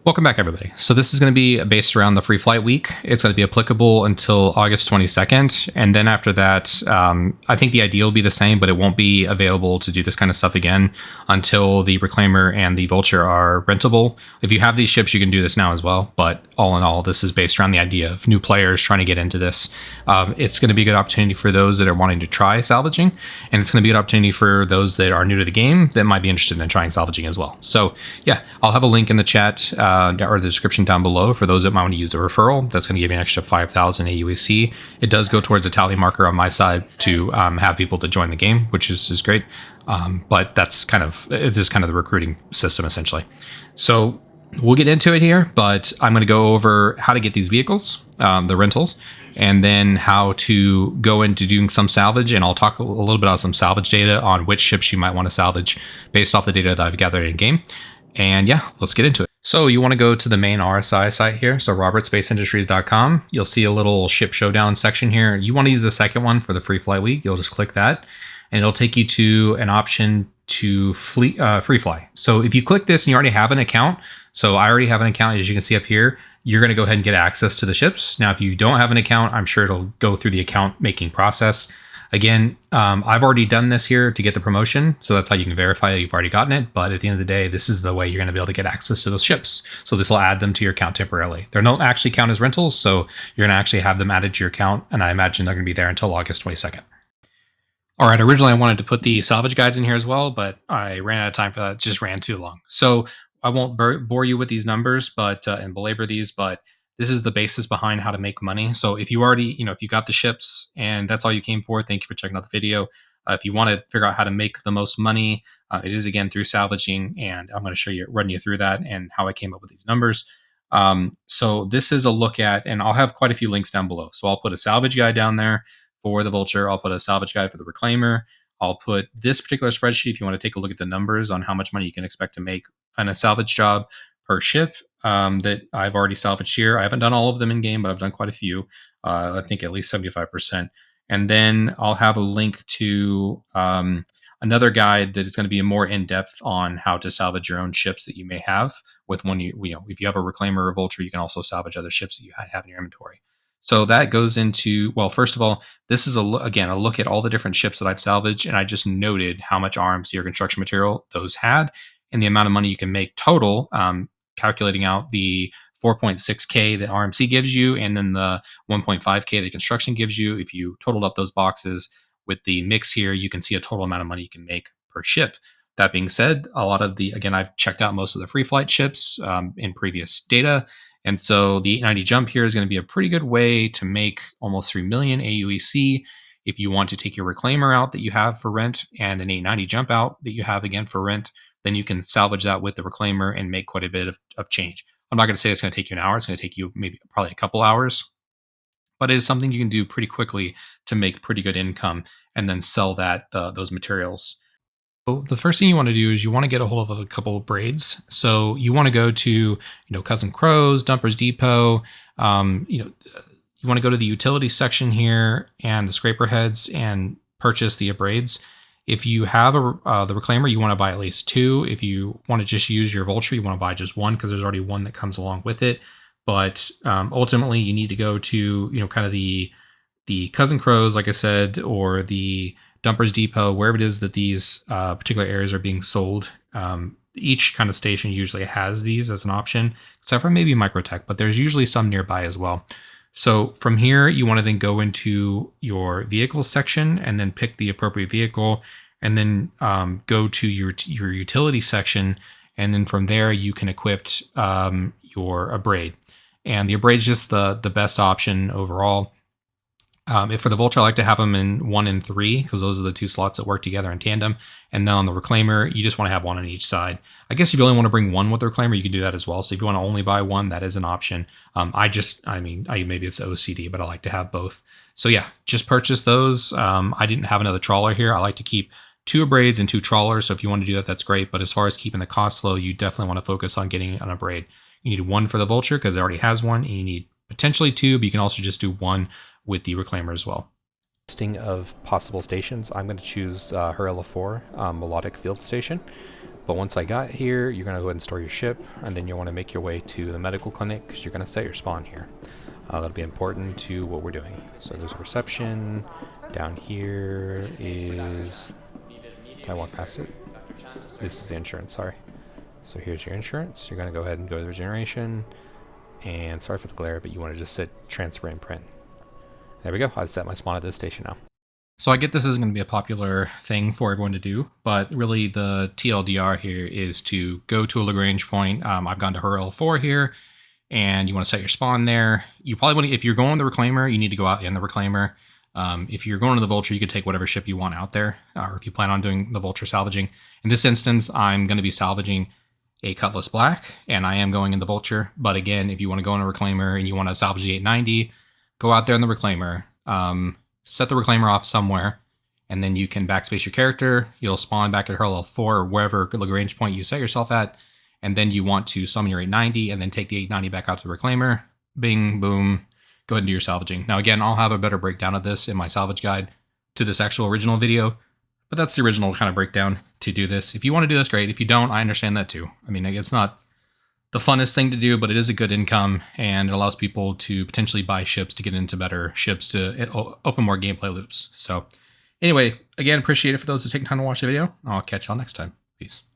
Welcome back, everybody. So this is going to be based around the free flight week. It's going to be applicable until August 22nd. And then after that, I think the idea will be the same, but it won't be available to do this kind of stuff again until the Reclaimer and the Vulture are rentable. If you have these ships, you can do this now as well. But all in all, this is based around the idea of new players trying to get into this. It's going to be a good opportunity for those that are wanting to try salvaging. And it's going to be a good opportunity for those that are new to the game that might be interested in trying salvaging as well. So yeah, I'll have a link in the chat or the description down below for those that might want to use the referral. That's going to give you an extra 5,000 aUEC. It does go towards a tally marker on my side to have people to join the game, which is great. But that's kind of the recruiting system essentially. So we'll get into it here, but I'm going to go over how to get these vehicles, the rentals, and then how to go into doing some salvage. And I'll talk a little bit about some salvage data on which ships you might want to salvage based off the data that I've gathered in game. And yeah, let's get into it. So you want to go to the main RSI site here. So robertspaceindustries.com. You'll see a little ship showdown section here. You want to use the second one for the free flight week. You'll just click that and it'll take you to an option to free fly. So if you click this and you already have an account, so I already have an account, as you can see up here, you're going to go ahead and get access to the ships. Now, if you don't have an account, I'm sure it'll go through the account making process. Again, I've already done this here to get the promotion, so that's how you can verify that you've already gotten it. But at the end of the day, this is the way you're going to be able to get access to those ships. So this will add them to your account temporarily. They don't actually count as rentals, so you're going to actually have them added to your account, and I imagine they're going to be there until August 22nd. All right, originally I wanted to put the salvage guides in here as well, but I ran out of time for that. It just ran too long. So I won't bore you with these numbers, but and belabor these, but this is the basis behind how to make money. So if you already, if you got the ships and that's all you came for, thank you for checking out the video. If you want to figure out how to make the most money, it is again through salvaging, and I'm going to run you through that and how I came up with these numbers. So this is a look at, and I'll have quite a few links down below. So I'll put a salvage guide down there for the Vulture. I'll put a salvage guide for the Reclaimer. I'll put this particular spreadsheet if you want to take a look at the numbers on how much money you can expect to make on a salvage job per ship that I've already salvaged here. I haven't done all of them in game, but I've done quite a few. I think at least 75%. And then I'll have a link to another guide that is going to be more in depth on how to salvage your own ships that you may have with one. If you have a Reclaimer or a Vulture, you can also salvage other ships that you have in your inventory. So that goes into, well, first of all, this is a look at all the different ships that I've salvaged, and I just noted how much RMC or construction material those had and the amount of money you can make total, calculating out the 4.6K that RMC gives you and then the 1.5K that construction gives you. If you totaled up those boxes with the mix here, you can see a total amount of money you can make per ship. That being said, I've checked out most of the free flight ships in previous data. And so the 890 jump here is going to be a pretty good way to make almost 3 million aUEC. If you want to take your Reclaimer out that you have for rent and an 890 jump out that you have again for rent, then you can salvage that with the Reclaimer and make quite a bit of change. I'm not going to say it's going to take you an hour. It's going to take you probably a couple hours, but it is something you can do pretty quickly to make pretty good income and then sell those materials. So the first thing you want to do is you want to get a hold of a couple of braids. So you want to go to, Cousin Crow's, Dumper's Depot. You want to go to the utility section here and the scraper heads and purchase the braids. If you have the Reclaimer, you want to buy at least two. If you want to just use your Vulture, you want to buy just one because there's already one that comes along with it. But ultimately, you need to go to, kind of the Cousin Crow's, like I said, or the Dumper's Depot, wherever it is that these particular areas are being sold. Each kind of station usually has these as an option, except for maybe Microtech, but there's usually some nearby as well. So from here, you want to then go into your vehicle section and then pick the appropriate vehicle, and then go to your utility section. And then from there, you can equip your Braid. And the Braid is just the best option overall. If for the Vulture, I like to have them in 1 and 3 because those are the two slots that work together in tandem. And then on the Reclaimer, you just want to have one on each side. I guess if you only want to bring one with the Reclaimer, you can do that as well. So if you want to only buy one, that is an option. Maybe it's OCD, but I like to have both. So yeah, just purchase those. I didn't have another trawler here. I like to keep 2 braids and 2 trawlers. So if you want to do that, that's great. But as far as keeping the cost low, you definitely want to focus on getting on a braid. You need 1 for the Vulture because it already has 1, and you need potentially 2, but you can also just do 1 with the Reclaimer as well. Listing of possible stations, I'm going to choose Harilla 4 Melodic Field Station. But once I got here, you're going to go ahead and store your ship, and then you want to make your way to the medical clinic because you're going to set your spawn here. That'll be important to what we're doing. So there's a reception. Down here is... Did I walk past it? This is the insurance, sorry. So here's your insurance. You're going to go ahead and go to the regeneration. And sorry for the glare, but you want to just sit transfer and print. There we go. I've set my spawn at this station now. So I get this isn't going to be a popular thing for everyone to do, but really the TLDR here is to go to a Lagrange point. I've gone to Referral 4 here, and you want to set your spawn there. You probably want to, if you're going to the Reclaimer, you need to go out in the Reclaimer. If you're going to the Vulture, you could take whatever ship you want out there, or if you plan on doing the Vulture salvaging. In this instance, I'm going to be salvaging a Cutlass Black, and I am going in the Vulture. But again, if you want to go in a Reclaimer and you want to salvage the 890, go out there in the Reclaimer. Set the Reclaimer off somewhere, and then you can backspace your character. You'll spawn back at Parallel 4 or wherever Lagrange point you set yourself at, and then you want to summon your 890 and then take the 890 back out to the Reclaimer. Bing, boom, go ahead and do your salvaging. Now again, I'll have a better breakdown of this in my salvage guide to this actual original video, but that's the original kind of breakdown to do this. If you want to do this, great. If you don't, I understand that too. I mean, it's not the funnest thing to do, but it is a good income, and it allows people to potentially buy ships to get into better ships to open more gameplay loops. So anyway, again, appreciate it for those who take time to watch the video. I'll catch y'all next time. Peace.